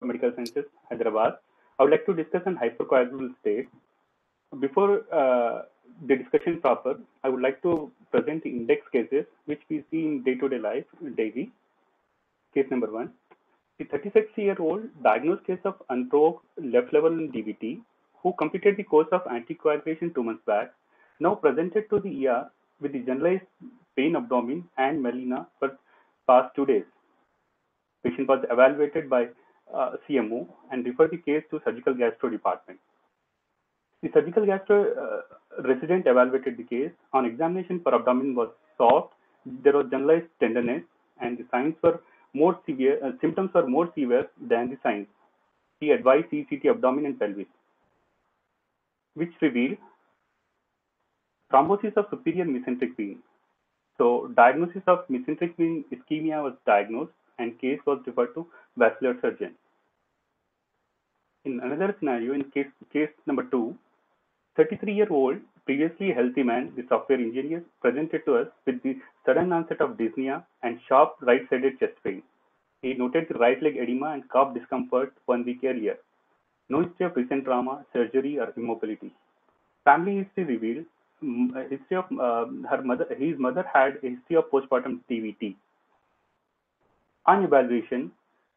Medical Sciences, Hyderabad. I would like to discuss on hypercoagulable state. Before the discussion proper, I would like to present the index cases which we see in day-to-day life daily. Case number 1. The 36-year-old diagnosed case of unprovoked left level DVT who completed the course of anticoagulation 2 months back, now presented to the ER with the generalized pain abdomen and melena for past 2 days. Patient was evaluated by CMO and referred the case to surgical gastro department. The surgical gastro resident evaluated the case. On examination, per abdomen was soft. There was generalized tenderness, and the signs were more severe. Symptoms were more severe than the signs. He advised CCT abdomen and pelvis, which revealed thrombosis of superior mesenteric vein. So, diagnosis of mesenteric vein ischemia was diagnosed, and case was referred to vascular surgeon. In another scenario, in case number 2, 33-year-old previously healthy man with software engineer presented to us with the sudden onset of dyspnea and sharp right-sided chest pain. He noted the right leg edema and calf discomfort 1 week earlier. No history of recent trauma, surgery, or immobility. Family history revealed history of his mother had a history of postpartum DVT. On evaluation,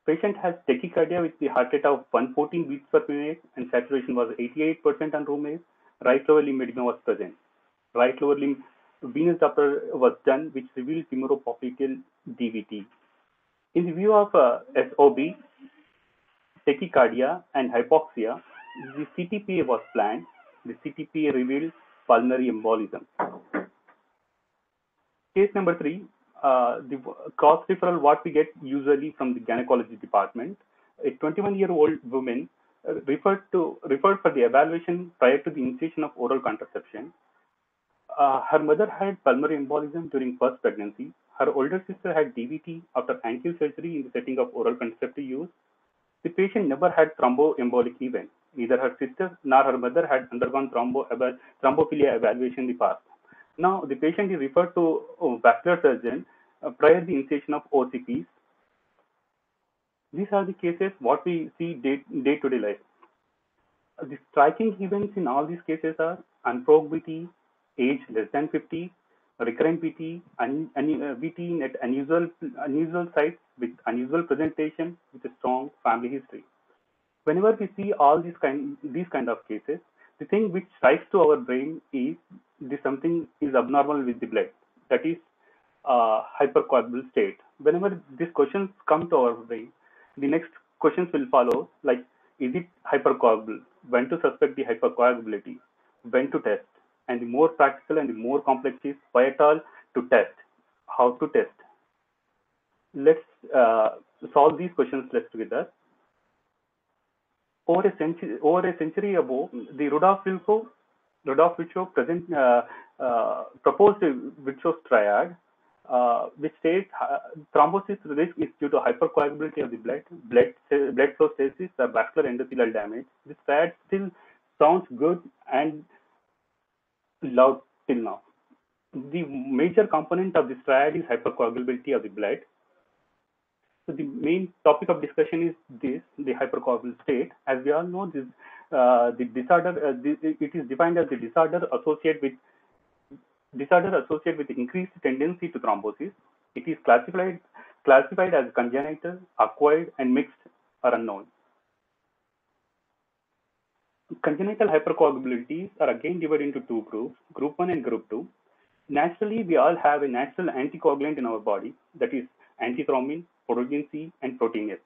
patient has tachycardia with the heart rate of 114 beats per minute and saturation was 88% on room air. Right lower limb edema was present. Right lower limb venous Doppler was done, which revealed femoropopliteal DVT. In the view of SOB, tachycardia, and hypoxia, the CTPA was planned. The CTPA revealed pulmonary embolism. Case number 3, the cross referral what we get usually from the gynecology department. A 21-year-old woman referred for the evaluation prior to the initiation of oral contraception. Her mother had pulmonary embolism during first pregnancy. Her older sister had DVT after ankle surgery in the setting of oral contraceptive use. The patient never had thromboembolic event. Neither her sister nor her mother had undergone thrombophilia evaluation in the past. Now, the patient is referred to a vascular surgeon prior to the initiation of OCPs. These are the cases what we see day-to-day life. The striking events in all these cases are unprovoked VT, age less than 50, recurrent VT, VT at unusual sites with unusual presentation with a strong family history. Whenever we see all these kind of cases, the thing which strikes to our brain is something is abnormal with the blood. That is hypercoagulable state. Whenever these questions come to our brain, the next questions will follow, like, is it hypercoagulable? When to suspect the hypercoagulability? When to test? And the more practical and the more complex is why at all to test? How to test? Let's solve these questions together. Over a century ago, the Rudolf Virchow proposed a Virchow triad, which states thrombosis risk is due to hypercoagulability of the blood flow stasis, or vascular endothelial damage. This triad still sounds good and loud till now. The major component of this triad is hypercoagulability of the blood. So the main topic of discussion is the hypercoagulable state. As we all know, this the disorder it is defined as the disorder associated with increased tendency to thrombosis. It is classified as congenital, acquired, and mixed or unknown. Congenital hypercoagulabilities are again divided into 2 groups, Group 1 and Group 2. Naturally, we all have a natural anticoagulant in our body, that is antithrombin, protein C, and protein S.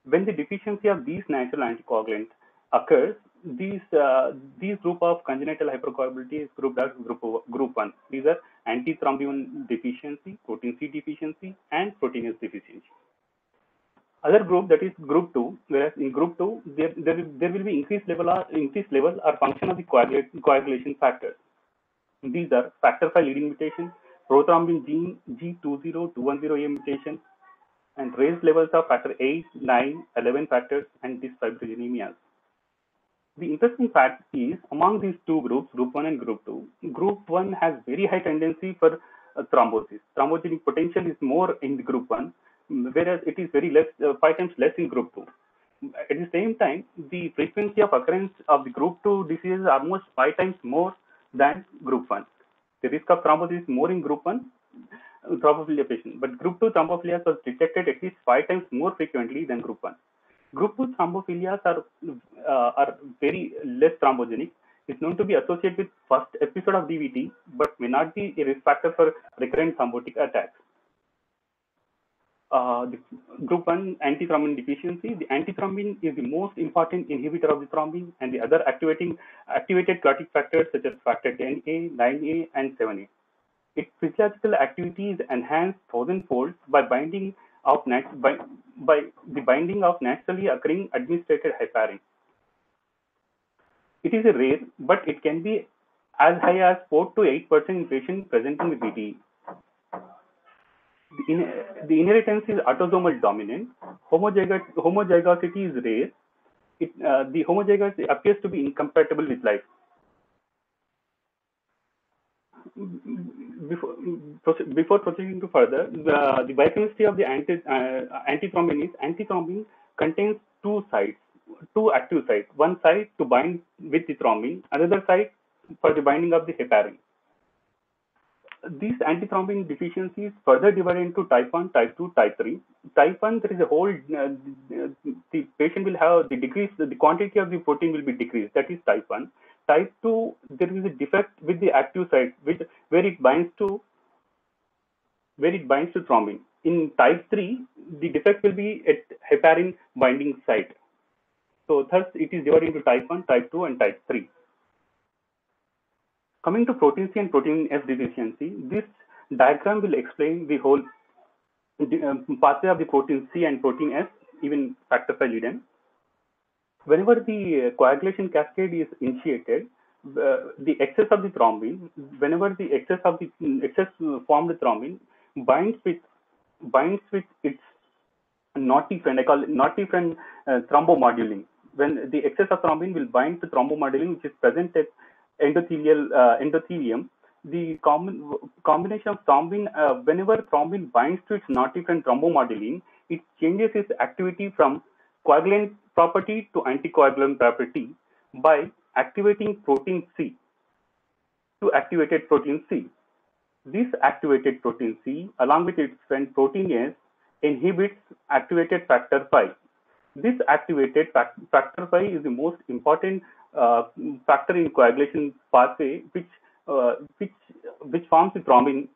When the deficiency of these natural anticoagulants occurs, these group of congenital hypercoagulability is grouped as group 1. These are antithrombin deficiency, protein C deficiency, and protein S deficiency. Other group, that is Group 2, whereas in Group 2 there will be increased level or function of the coagulation factors. These are factor V leading mutation, prothrombin gene G20-210A mutation, and raised levels of factor 8, 9, 11 factors, and dysfibrinogenemias. The interesting fact is, among these 2 groups, Group 1 and Group 2, Group 1 has very high tendency for thrombosis. Thrombogenic potential is more in the Group 1, whereas it is very less, 5 times less in Group 2. At the same time, the frequency of occurrence of the group 2 disease is almost 5 times more than group 1. The risk of thrombosis is more in group 1 thrombophilia patient, but group 2 thrombophilias was detected at least 5 times more frequently than group 1. Group 2 thrombophilias are very less thrombogenic. It's known to be associated with first episode of DVT, but may not be a risk factor for recurrent thrombotic attacks. The group 1 antithrombin deficiency. The antithrombin is the most important inhibitor of the thrombin and the other activated clotting factors such as factor 10A, 9A, and 7A. Its physiological activity is enhanced thousandfold by binding of by the binding of naturally occurring administrated heparin. It is a rare, but it can be as high as 4 to 8% in patients presenting with VTE. The inheritance is autosomal dominant. Homozygosity is rare. The homozygosity appears to be incompatible with life. Before proceeding to further, the biochemistry of the antithrombin is antithrombin contains two active sites. One site to bind with the thrombin, another site for the binding of the heparin. These antithrombin deficiencies further divided into type 1, type 2, type 3. Type 1, there is a whole, the patient will have the quantity of the protein will be decreased. That is type 1. Type 2, there is a defect with the active site, where it binds to thrombin. In type 3, the defect will be at heparin binding site. So thus it is divided into type 1, type 2, and type 3. Coming to protein C and protein S deficiency, this diagram will explain the whole pathway of the protein C and protein S, even factor V Leiden. Whenever the coagulation cascade is initiated, the excess of the thrombin, whenever the excess formed thrombin binds with its naughty friend, I call it naughty friend thrombomodulin. When the excess of thrombin will bind to thrombomodulin, which is present at endothelium, the combination of thrombin, whenever thrombin binds to its naughty friend thrombomodulin, it changes its activity from coagulant property to anticoagulant property by activating protein C to activated protein C. This activated protein C, along with its friend protein S, inhibits activated factor V. This activated factor V is the most important factor in coagulation pathway, which forms the thrombin.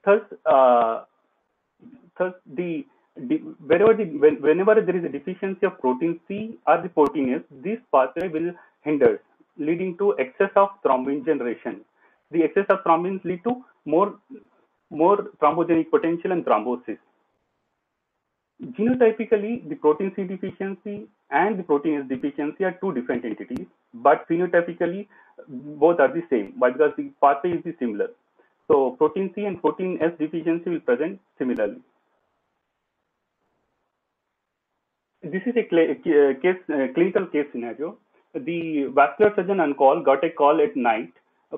Thus, whenever there is a deficiency of protein C or the protein S, this pathway will hinder, leading to excess of thrombin generation. The excess of thrombins lead to more thrombogenic potential and thrombosis. Genotypically, the protein C deficiency and the protein S deficiency are two different entities, but phenotypically both are the same, because the pathway is similar. So protein C and protein S deficiency will present similarly. This is a clinical case scenario. The vascular surgeon on call got a call at night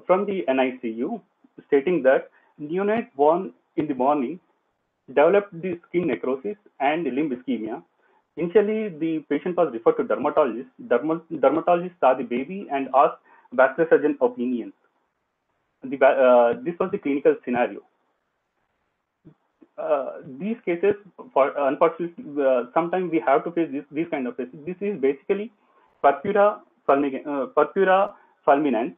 from the NICU stating that neonate born in the morning developed the skin necrosis and limb ischemia. Initially, the patient was referred to dermatologist. Dermatologist saw the baby and asked vascular surgeon opinions. This was the clinical scenario. These cases, unfortunately, sometimes we have to face these kind of cases. This is basically Purpura fulminans.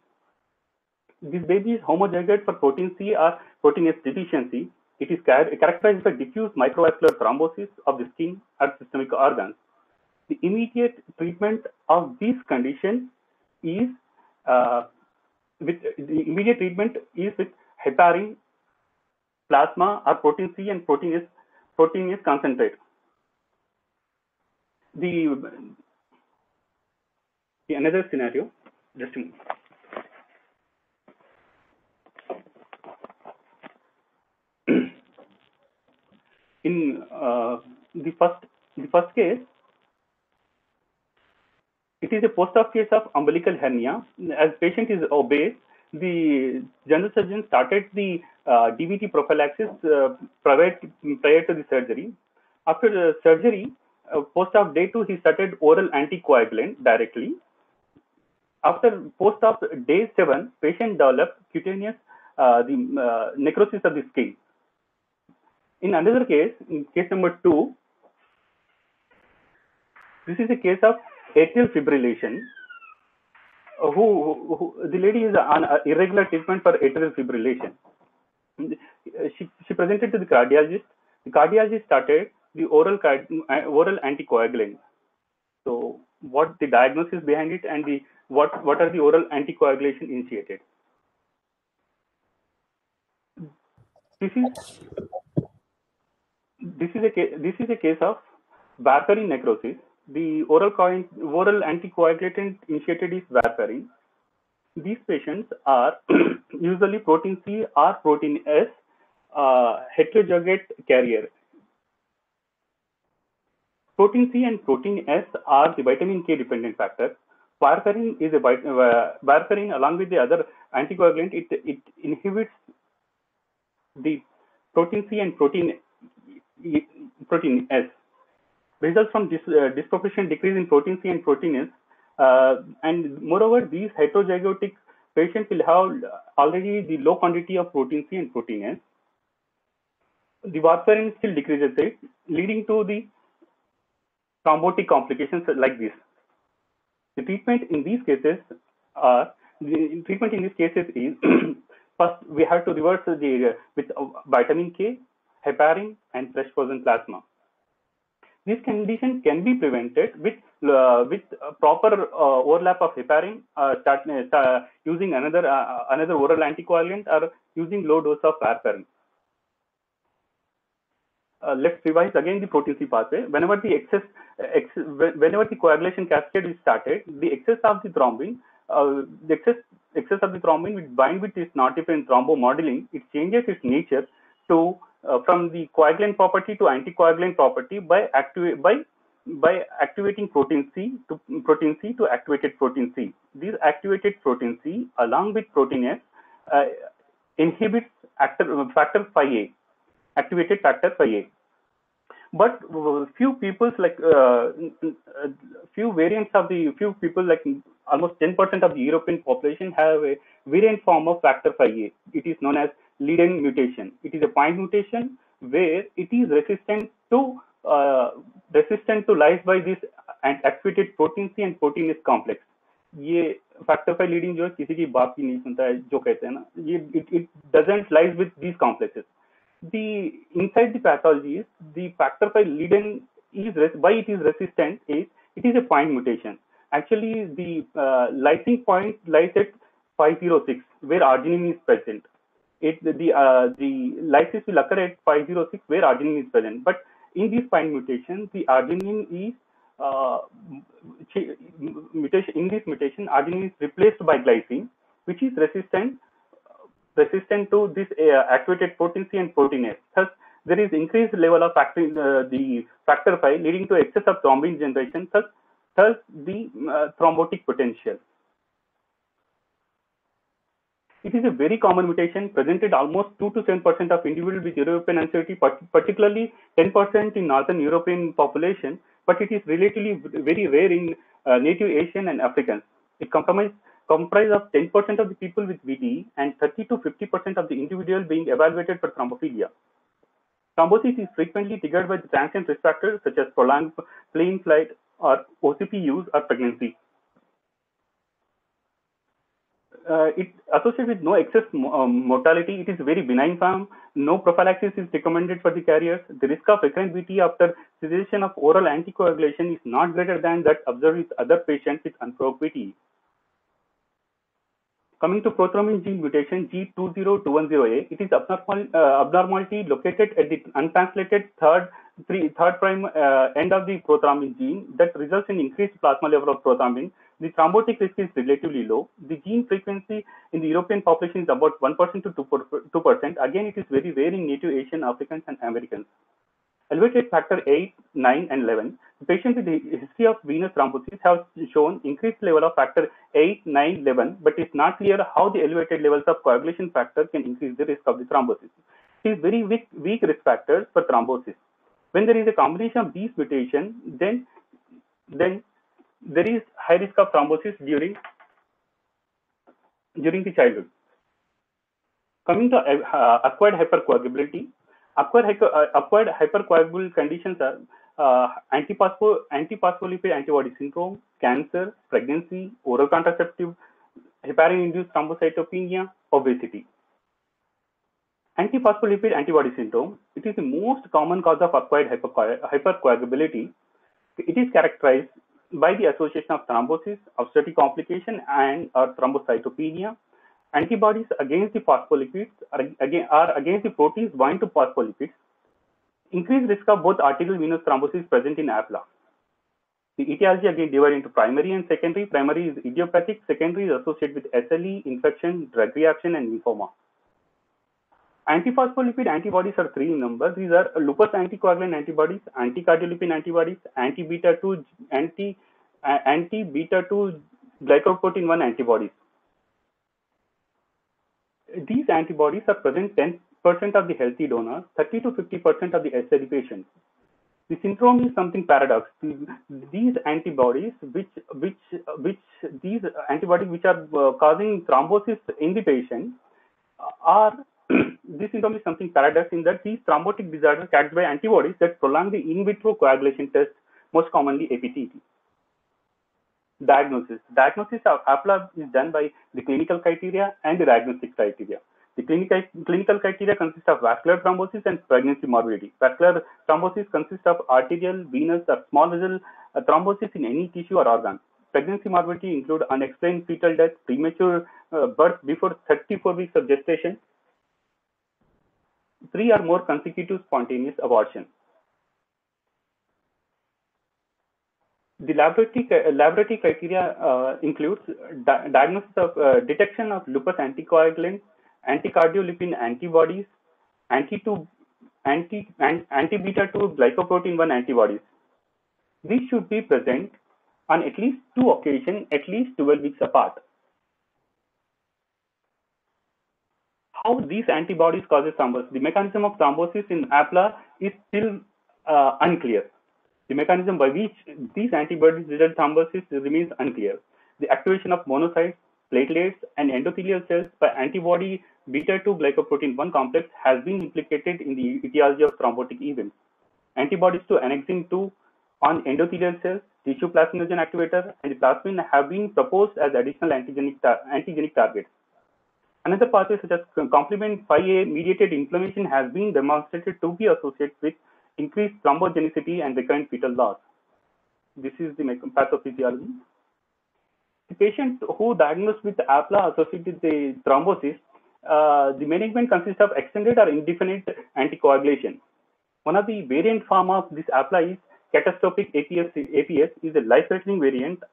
This baby is homozygote for protein C or protein S deficiency. It is characterized by diffuse microvascular thrombosis of the skin or systemic organs. The immediate treatment of this condition is with heparin, plasma, or protein C and protein S concentrate. The another scenario, just a minute. In the first case, it is a post-op case of umbilical hernia. As patient is obese, the general surgeon started the DVT prophylaxis prior to the surgery. After the surgery, Post of day 2, he started oral anticoagulant directly. After post of day 7, patient developed cutaneous necrosis of the skin. In another case, in case number 2, this is a case of atrial fibrillation. The lady is on irregular treatment for atrial fibrillation. She presented to the cardiologist. The cardiologist started the oral anticoagulant. So, what the diagnosis behind it, and what are the oral anticoagulation initiated? This is a case of warfarin necrosis. The oral anticoagulant initiated is warfarin. These patients are usually protein C or protein S heterozygate carrier. Protein C and protein S are the vitamin K dependent factors. Warfarin is warfarin along with the other anticoagulant. It inhibits the protein C and protein S. Results from disproportionate decrease in protein C and protein S. And moreover, these heterozygotic patients will have already the low quantity of protein C and protein S. The warfarin still decreases it, leading to the thrombotic complications like this. The treatment in these cases is first we have to reverse with vitamin K, heparin, and fresh frozen plasma. This condition can be prevented with proper overlap of heparin, using another oral anticoagulant, or using low dose of warfarin. Let's revise again the protein C pathway. Whenever the coagulation cascade is started, the excess of the thrombin, will bind with this norepinephrine thrombomodeling. It changes its nature to from the coagulant property to anticoagulant property by activating protein C to activated protein C. These activated protein C along with protein S inhibits factor 5A, activated factor 5A. But few people like almost 10% of the European population have a variant form of factor 5A. It is known as Leiden mutation. It is a point mutation where it is resistant to lyse by this activated protein C and protein S complex. ये factor 5 leading जो किसी की बात की नहीं सुनता है जो कहते हैं ना it doesn't lyse with these complexes. Inside the pathology is the factor 5 Leiden is why it is resistant is it is a point mutation. Actually, the lysing point lies at 506 where arginine is present. The lysis will occur at 506 where arginine is present. But in this point mutation, the arginine is in this mutation, arginine is replaced by glycine, which is resistant to this activated protein C and protein S. Thus, there is increased level of the factor 5 leading to excess of thrombin generation, thus the thrombotic potential. It is a very common mutation presented almost 2 to 7% of individuals with European ancestry, particularly 10% in Northern European population, but it is relatively very rare in native Asian and Africans. It comprise of 10% of the people with VTE and 30 to 50% of the individuals being evaluated for thrombophilia. Thrombosis is frequently triggered by the transient risk factors such as prolonged plane flight or OCP use or pregnancy. It associated with no excess mortality. It is a very benign form. No prophylaxis is recommended for the carriers. The risk of recurrent VTE after cessation of oral anticoagulation is not greater than that observed with other patients with unprovoked VTE. Coming to prothrombin gene mutation G2021A, it is abnormality located at the untranslated third prime end of the prothrombin gene that results in increased plasma level of prothrombin. The thrombotic risk is relatively low. The gene frequency in the European population is about 1% to 2%. Again, it is very rare in native Asian, Africans, and Americans. Elevated factor 8, 9, and 11. The patients with a history of venous thrombosis have shown increased level of factor 8, 9, 11, but it's not clear how the elevated levels of coagulation factor can increase the risk of the thrombosis. It is very weak risk factors for thrombosis. When there is a combination of these mutations, then there is high risk of thrombosis during the childhood. Coming to acquired hypercoagulability, acquired hypercoagulable conditions are antiphospholipid antibody syndrome, cancer, pregnancy, oral contraceptive, heparin-induced thrombocytopenia, obesity. Antiphospholipid antibody syndrome, it is the most common cause of acquired hypercoagulability. It is characterized by the association of thrombosis, obstetric complication, and or thrombocytopenia. Antibodies against the phospholipids are against the proteins bound to phospholipids. Increased risk of both arterial venous thrombosis present in APLA. The etiology again divided into primary and secondary. Primary is idiopathic. Secondary is associated with SLE, infection, drug reaction, and lymphoma. Antiphospholipid antibodies are three in number. These are lupus anticoagulant antibodies, anticardiolipin antibodies, anti-beta 2 glycoprotein 1 antibodies. These antibodies are present 10% of the healthy donors, 30 to 50% of the SLE patients. The syndrome is something paradox. These antibodies, which are causing thrombosis in the patient, are this syndrome is something paradox in that these thrombotic disorders caused by antibodies that prolong the in vitro coagulation test, most commonly APTT. Diagnosis of APLA is done by the clinical criteria and the diagnostic criteria. The clinical criteria consist of vascular thrombosis and pregnancy morbidity. Vascular thrombosis consists of arterial, venous, or small vessel thrombosis in any tissue or organ. Pregnancy morbidity include unexplained fetal death, premature birth before 34 weeks of gestation, 3 or more consecutive spontaneous abortion. The laboratory criteria includes diagnosis of detection of lupus anticoagulant, anticardiolipin antibodies, anti-beta 2 glycoprotein 1 antibodies. These should be present on at least 2 occasions, at least 12 weeks apart. How these antibodies causes thrombosis? The mechanism of thrombosis in APLA is still unclear. The mechanism by which these antibodies result thrombosis remains unclear. The activation of monocytes, platelets, and endothelial cells by antibody beta 2 glycoprotein 1 complex has been implicated in the etiology of thrombotic events. Antibodies to annexin 2 on endothelial cells, tissue plasminogen activator, and plasmin have been proposed as additional antigenic targets. Another pathway such as complement 5A mediated inflammation has been demonstrated to be associated with increased thrombogenicity and recurrent fetal loss. This is the pathophysiology. The patient who diagnosed with APLA associated with the thrombosis, the management consists of extended or indefinite anticoagulation. One of the variant form of this APLA is catastrophic APS is a life-threatening variant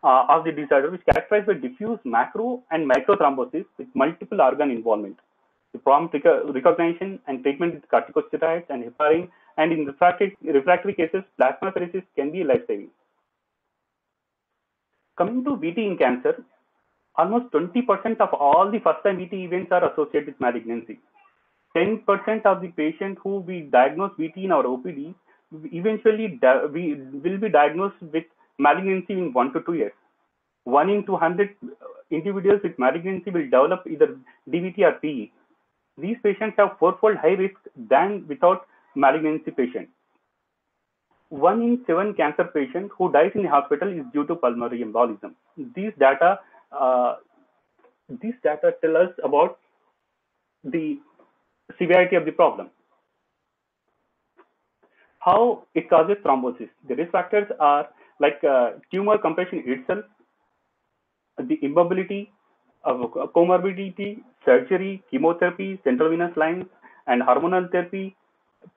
of the disorder which is characterized by diffuse macro and micro thrombosis with multiple organ involvement. The prompt recognition and treatment with corticosteroids and heparin, and in refractory cases, plasmapheresis can be life-saving. Coming to VT in cancer, almost 20% of all the first-time VT events are associated with malignancy. 10% of the patients who we diagnose VT in our OPD eventually we will be diagnosed with malignancy in 1 to 2 years. 1 in 200 individuals with malignancy will develop either DVT or PE. These patients have 4-fold high risk than without malignancy patient. 1 in 7 cancer patients who dies in the hospital is due to pulmonary embolism. These data tell us about the severity of the problem. How it causes thrombosis? The risk factors are like tumor compression itself, the immobility, comorbidity, surgery, chemotherapy, central venous lines, and hormonal therapy.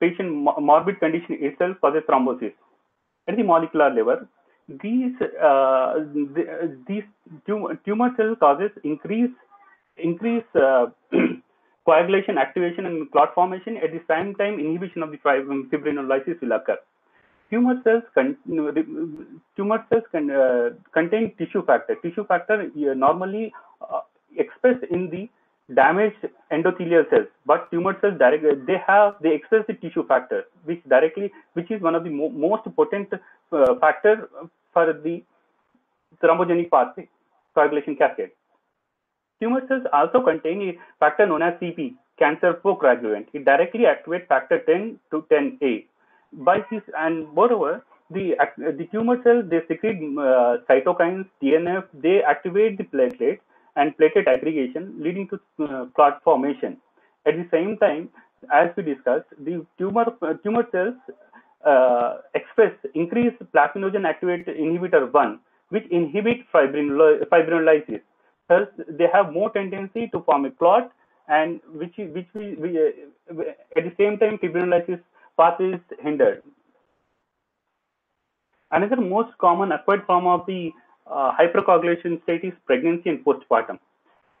Patient morbid condition itself causes thrombosis. At the molecular level, these tumor cell causes increase coagulation, activation, and clot formation. At the same time, inhibition of the fibrinolysis will occur. Tumor cells contain tissue factor. Tissue factor normally expressed in the damaged endothelial cells, but tumor cells they express the tissue factor, which is one of the most potent factor for the thrombogenic pathway coagulation cascade. Tumor cells also contain a factor known as CP, cancer procoagulant. It directly activates factor 10 to 10A. By this, and moreover, the tumor cells, they secrete cytokines, TNF, they activate the platelets and platelet aggregation, leading to clot formation. At the same time, as we discussed, the tumor cells express increased plasminogen activate inhibitor 1, which inhibits fibrinolysis. Thus, they have more tendency to form a clot, and at the same time fibrinolysis path is hindered. Another most common acquired form of the hypercoagulation state is pregnancy and postpartum.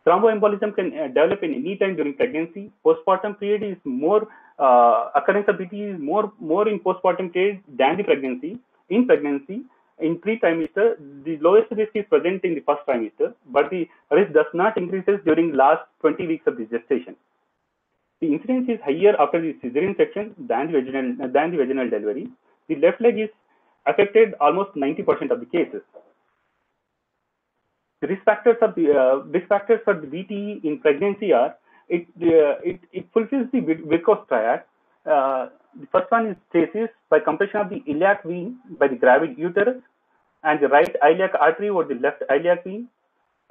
Thromboembolism can develop in any time during pregnancy. Postpartum period is more occurrence of BT is more in postpartum period than the pregnancy. In pregnancy, in pre-trimester, the lowest risk is present in the first trimester, but the risk does not increases during last 20 weeks of the gestation. The incidence is higher after the cesarean section than the vaginal delivery. The left leg is affected almost 90% of the cases. The risk factors for the VTE in pregnancy are it fulfills the Virchow's triad. The first one is stasis by compression of the iliac vein by the gravid uterus and the right iliac artery or the left iliac vein,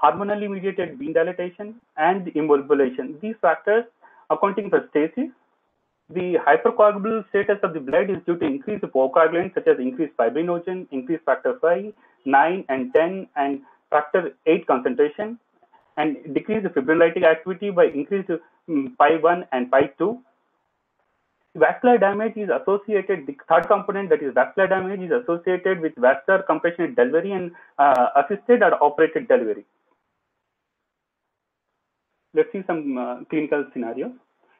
hormonally mediated vein dilatation, and immobilization. These factors accounting for stasis. The hypercoagulable status of the blood is due to increased procoagulants such as increased fibrinogen, increased factor 5, 9, and 10, and factor 8 concentration, and decreased fibrinolytic activity by increased pi1 and pi2. Vascular damage is associated, the third component, that is vascular damage, is associated with vascular compassionate delivery and assisted or operated delivery. Let's see some clinical scenarios.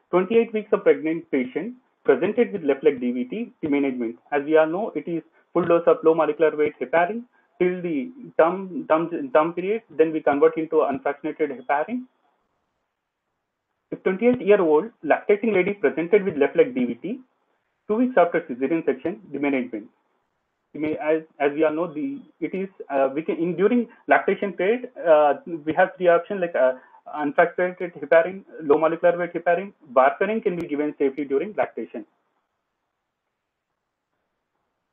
28 weeks of pregnant patient presented with left leg DVT. The management, as we all know, it is full dose of low molecular weight heparin till the term period. Then we convert into unfractionated heparin. If 28-year-old lactating lady presented with left leg DVT 2 weeks after cesarean section, the management. As we all know, during lactation period we have three options like unfractionated heparin, low molecular weight heparin, warfarin can be given safely during lactation.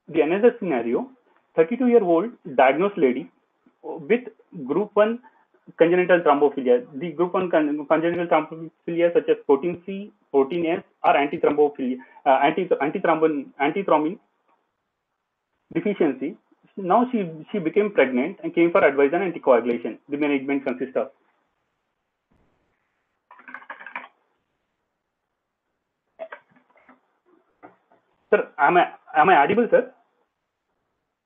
The another scenario, 32-year-old diagnosed lady with group 1 congenital thrombophilia. The group 1 congenital thrombophilia such as protein C, protein S, or antithrombin deficiency. Now she became pregnant and came for advice on anticoagulation. The management consists of. Sir, am I audible, sir?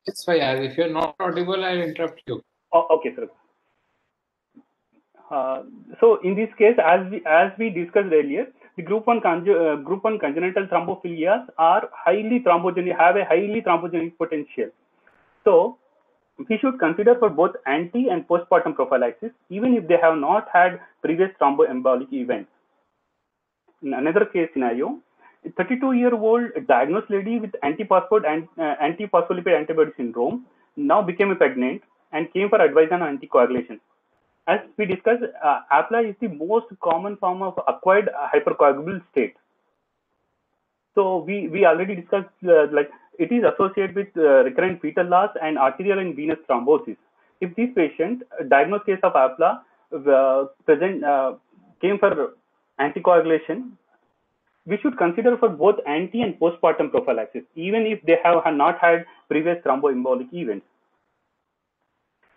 Yes, if you're not audible, I'll interrupt you. Oh, okay, sir. So in this case, as we discussed earlier, the group 1 congenital thrombophilias are highly thrombogenic, have a highly thrombogenic potential. So we should consider for both anti and postpartum prophylaxis, even if they have not had previous thromboembolic events. In another case scenario, a 32-year-old diagnosed lady with antiphospholipid antibody syndrome now became pregnant and came for advice on anticoagulation. As we discussed, APLA is the most common form of acquired hypercoagulable state. So we already discussed like it is associated with recurrent fetal loss and arterial and venous thrombosis. If this patient, diagnosed case of APLA, came for anticoagulation, we should consider for both anti and postpartum prophylaxis, even if they have not had previous thromboembolic events.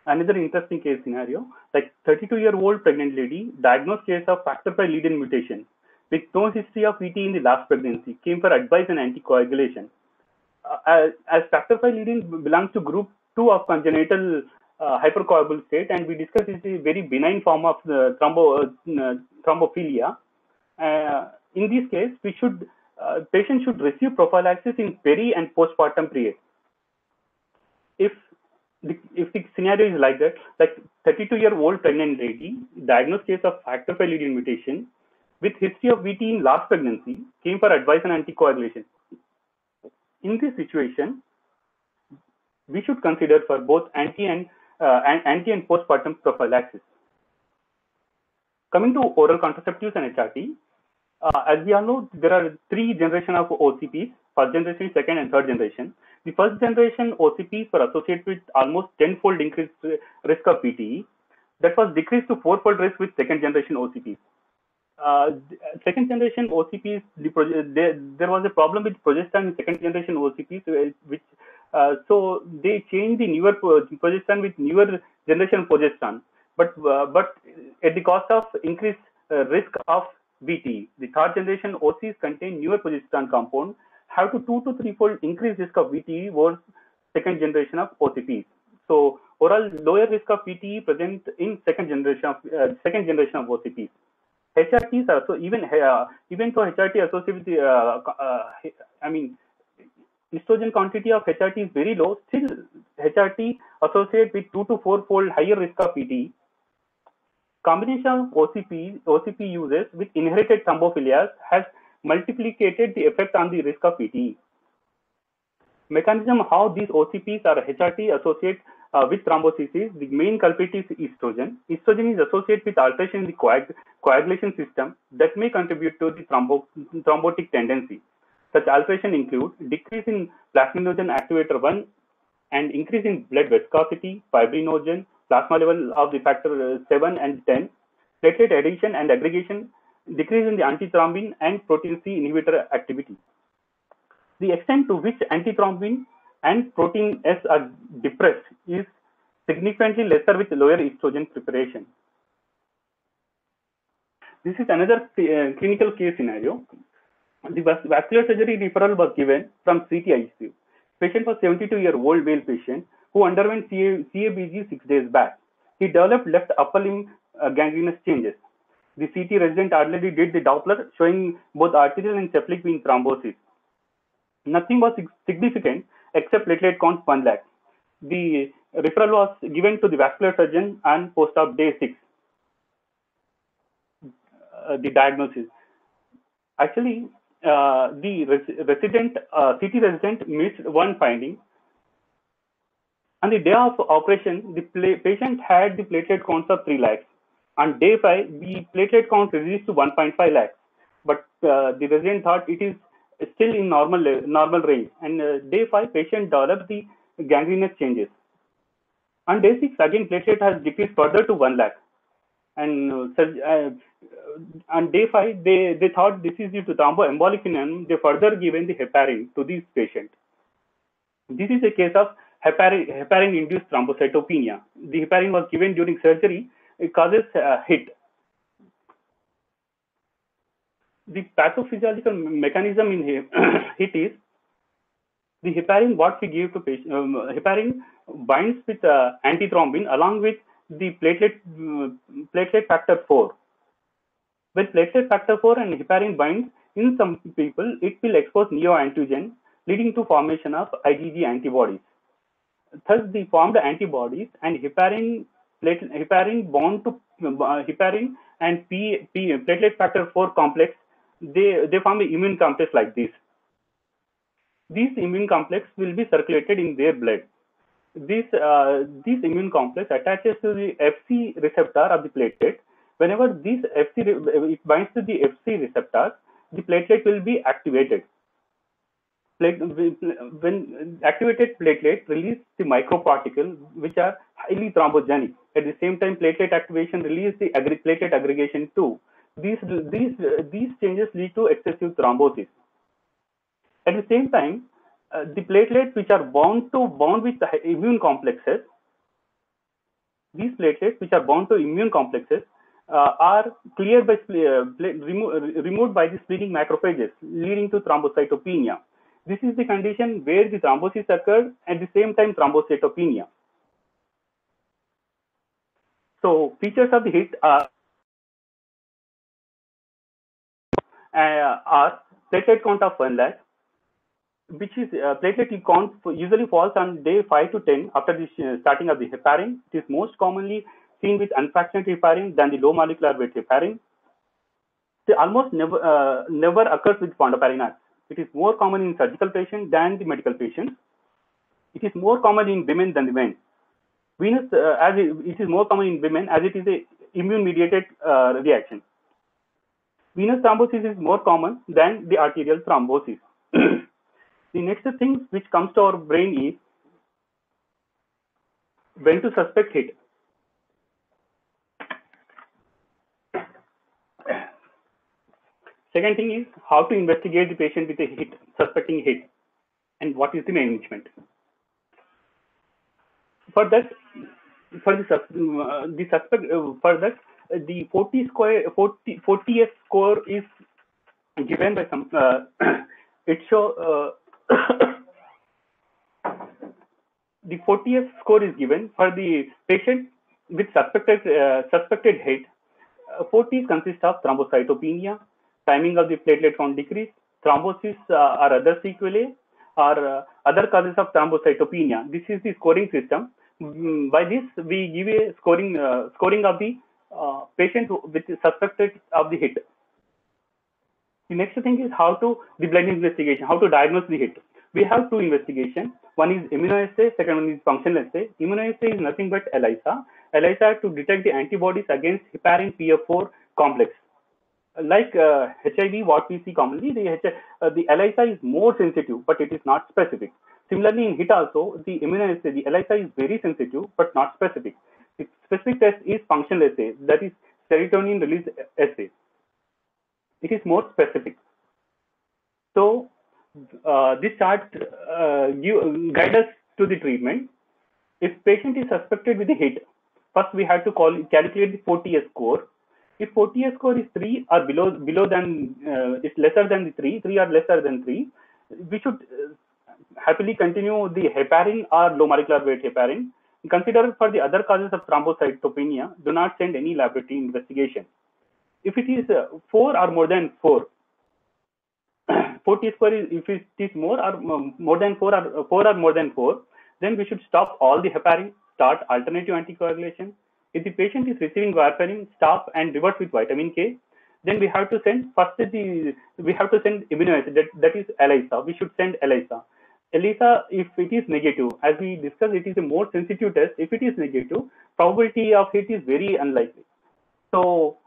Another interesting case scenario, like 32-year-old pregnant lady, diagnosed case of factor V lead-in mutation with no history of VT in the last pregnancy, came for advice on anticoagulation. As factor V lead-in belongs to group 2 of congenital hypercoagulable state, and we discussed it's a very benign form of thrombophilia. In this case, patient should receive prophylaxis in peri and postpartum period. If if the scenario is like that, like 32-year-old pregnant lady, diagnosed case of factor V lead mutation with history of VT in last pregnancy, came for advice on anticoagulation. In this situation, we should consider for both anti and postpartum prophylaxis. Coming to oral contraceptives and HRT, as we all know, there are three generations of OCPs: first generation, second, and third generation. The first generation OCPs were associated with almost tenfold increased risk of VTE. That was decreased to fourfold risk with second generation OCPs. Second generation OCPs, there was a problem with progesterone in second generation OCPs, which so they changed the newer progesterone with newer generation progesterone, but at the cost of increased risk of VT. The third generation OCs contain newer progesterone compound, have to 2 to 3-fold increased risk of VTE over second generation of OCPs. So overall lower risk of VTE present in second generation of OCPs. HRTs are so even though HRT associated with the estrogen quantity of HRT is very low, still HRT associated with 2 to 4-fold higher risk of VTE. Combination of OCP uses with inherited thrombophilias has multiplicated the effect on the risk of VTE. Mechanism how these OCPs or HRT associate with thrombosis is the main culprit is estrogen. Estrogen is associated with alteration in the coagulation system that may contribute to the thrombotic tendency. Such alteration include decrease in plasminogen activator 1 and increase in blood viscosity, fibrinogen, plasma level of the factor 7 and 10, platelet adhesion and aggregation, decrease in the antithrombin and protein C inhibitor activity. The extent to which antithrombin and protein S are depressed is significantly lesser with lower estrogen preparation. This is another clinical case scenario. The vascular surgery referral was given from CTICU. Patient was 72-year-old male patient who underwent CABG 6 days back. He developed left upper limb gangrenous changes. The CT resident already did the Doppler showing both arterial and cephalic vein thrombosis. Nothing was significant except platelet count 1 lakh. The referral was given to the vascular surgeon on post-op day 6. The diagnosis. Actually, the CT resident missed one finding. On the day of operation, the patient had the platelet counts of 3 lakhs. On day 5, the platelet count reduced to 1.5 lakhs. But the resident thought it is still in normal range. And day 5, patient developed the gangrenous changes. On day 6, again platelet has decreased further to 1 lakh. And on day 5, they thought this is due to thromboembolic phenomenon. They further given the heparin to this patient. This is a case of heparin-induced thrombocytopenia. The heparin was given during surgery. It causes HIT. The pathophysiological mechanism in HIT is the heparin. What we give to patient, heparin binds with antithrombin along with the platelet factor 4. When platelet factor 4 and heparin binds, in some people, it will expose neoantigen, leading to formation of IgG antibodies. Thus, the formed antibodies and heparin bond to heparin and platelet factor 4 complex, they form an immune complex like this. This immune complex will be circulated in their blood. This immune complex attaches to the Fc receptor of the platelet. Whenever it binds to the Fc receptor, the platelet will be activated. When activated platelet release the microparticles which are highly thrombogenic. At the same time, platelet activation release the platelet aggregation too. These changes lead to excessive thrombosis. At the same time, the platelets which are bound with the immune complexes, these platelets which are bound to immune complexes are cleared by removed by the splenic macrophages, leading to thrombocytopenia. This is the condition where the thrombosis occurs at the same time thrombocytopenia. So features of the HIT are platelet count of 1 lakh, which is platelet count usually falls on day 5 to 10 after the starting of the heparin. It is most commonly seen with unfractionated heparin than the low molecular weight heparin. It almost never occurs with fondaparinase. It is more common in surgical patients than the medical patients. It is more common in women than the men. Venous, it is more common in women as it is a immune-mediated reaction. Venous thrombosis is more common than the arterial thrombosis. The next thing which comes to our brain is when to suspect HIT. Second thing is how to investigate the patient with a HIT, suspecting HIT, and what is the management. For that, the 40S score is given by some. It show the 40S score is given for the patient with suspected HIT. 40 consists of thrombocytopenia, timing of the platelet count decrease, thrombosis or other sequelae, or other causes of thrombocytopenia. This is the scoring system. By this, we give a scoring of the patient with suspected of the HIT. The next thing is the blood investigation, how to diagnose the HIT. We have two investigations. One is immunoassay, second one is functional assay. Immunoassay is nothing but ELISA. ELISA to detect the antibodies against heparin PF4 complex. Like HIV, what we see commonly, the ELISA is more sensitive, but it is not specific. Similarly, in HIT also, the immunoassay, the ELISA is very sensitive, but not specific. The specific test is functional assay, that is serotonin release assay. It is more specific. So, this chart guide us to the treatment. If patient is suspected with a HIT, first we have to calculate the 40S score. If 40S score is 3 or below than is lesser than the 3 or lesser than 3, we should happily continue the heparin or low molecular weight heparin. Consider for the other causes of thrombocytopenia, do not send any laboratory investigation. If it is 4 or more than 4, 40 score is, if it is more than 4 or 4 or more than 4, then we should stop all the heparin, start alternative anticoagulation. If the patient is receiving warfarin, stop and revert with vitamin K. Then we have to send immunoassay, that is ELISA. We should send ELISA. ELISA, if it is negative, as we discussed, it is a more sensitive test. If it is negative, probability of HIT is very unlikely. So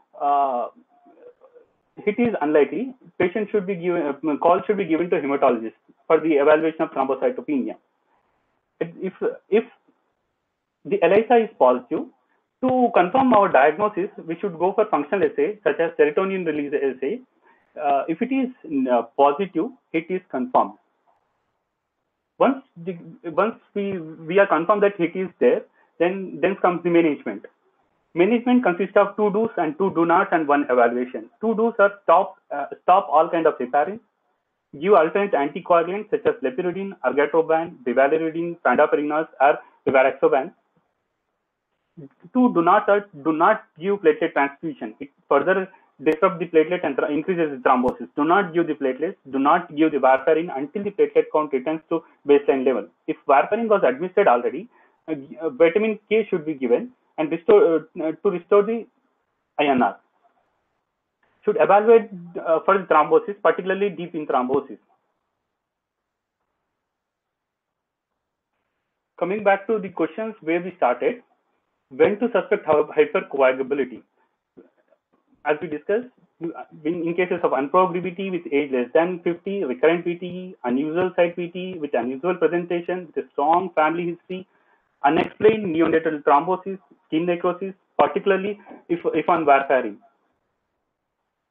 HIT is unlikely. Patient should be given call should be given to hematologist for the evaluation of thrombocytopenia. If the ELISA is positive, to confirm our diagnosis, we should go for functional assay such as serotonin release assay. If it is positive, HIT is confirmed. Once we are confirmed that HIT is there, then comes the management. Management consists of 2 do's and 2 do nots and 1 evaluation. 2 do's are stop all kind of heparin, give alternate anticoagulants such as lepidolin, argatroban, bivalirudin, fandaparinase, or rivaroxaban. 2 do not do not give platelet transfusion. It further disrupts the platelet and increases the thrombosis. Do not give the platelets. Do not give the warfarin until the platelet count returns to baseline level. If warfarin was administered already, vitamin K should be given and to restore the INR. Should evaluate for the thrombosis, particularly deep in thrombosis. Coming back to the questions where we started, when to suspect hypercoagulability. As we discussed, in cases of unprobability with age less than 50, recurrent VTE, unusual site VTE with unusual presentation, with a strong family history, unexplained neonatal thrombosis, skin necrosis, particularly if on warfarin.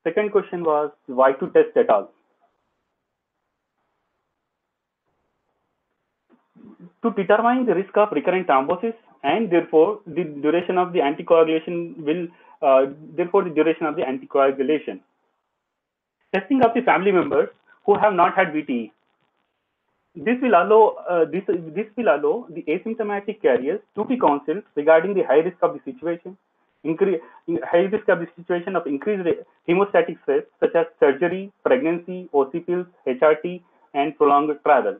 Second question was why to test at all. To determine the risk of recurrent thrombosis and therefore the duration of the anticoagulation Testing of the family members who have not had VTE. This will allow the asymptomatic carriers to be counseled regarding the high risk of the situation, of increased hemostatic stress such as surgery, pregnancy, OC pills, HRT, and prolonged travel.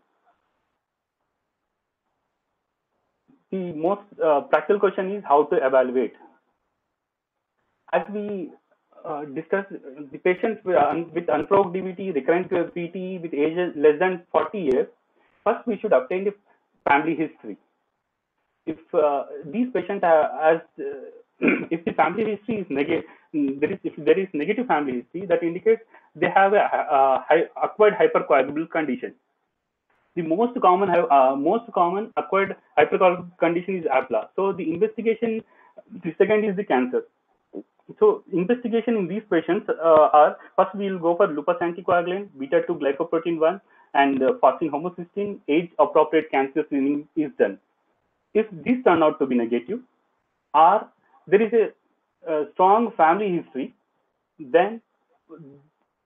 The most practical question is how to evaluate. As we discussed, the patients with unprovoked DVT, recurrent PT with age less than 40 years, first we should obtain the family history. If these patients have, if the family history is negative, if there is negative family history, that indicates they have a acquired hypercoagulable condition. The most common acquired hypercoagulable condition is APLA. So the investigation, the second is the cancer. So investigation in these patients are, first we will go for lupus anticoagulant, beta-2 glycoprotein 1, and fasting homocysteine. Age appropriate cancer screening is done. If these turn out to be negative, or there is a strong family history, then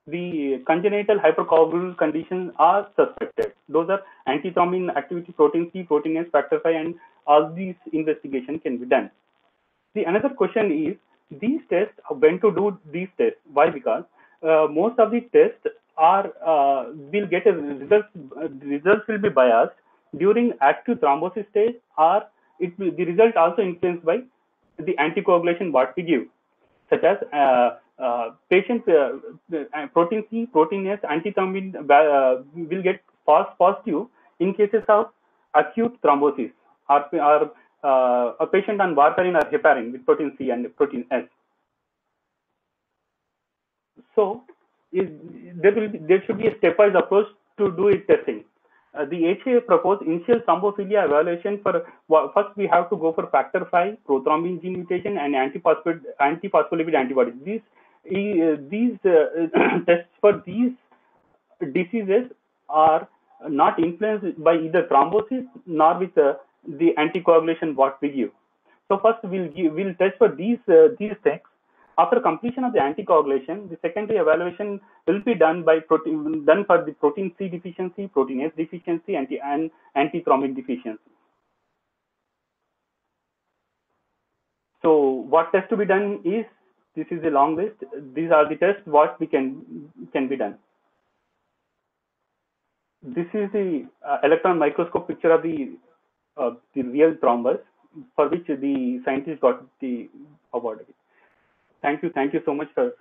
the congenital hypercoagulable conditions are suspected. Those are antithrombin activity, protein C, protein S, factor V, and all these investigations can be done. The another question is these tests, when to do these tests? Why? Because most of the tests are will get a results will be biased during active thrombosis stage, or the result also influenced by the anticoagulation what we give, such as patient protein C, protein S, antithrombin will get false positive in cases of acute thrombosis, or a patient on warfarin or heparin with protein C and protein S. So there should be a stepwise approach to do it testing. The HA proposed initial thrombophilia evaluation for first we have to go for factor V, prothrombin gene mutation, and antiphospholipid antibodies. These tests for these diseases are not influenced by either thrombosis nor with the anticoagulation what we give. So first we'll test for these things. After completion of the anticoagulation, the secondary evaluation will be done for the protein C deficiency, protein S deficiency, and antithrombic deficiency. So what test to be done is, this is a long list. These are the tests what we can be done. This is the electron microscope picture of the real thrombus, for which the scientist got the award. Thank you so much, sir.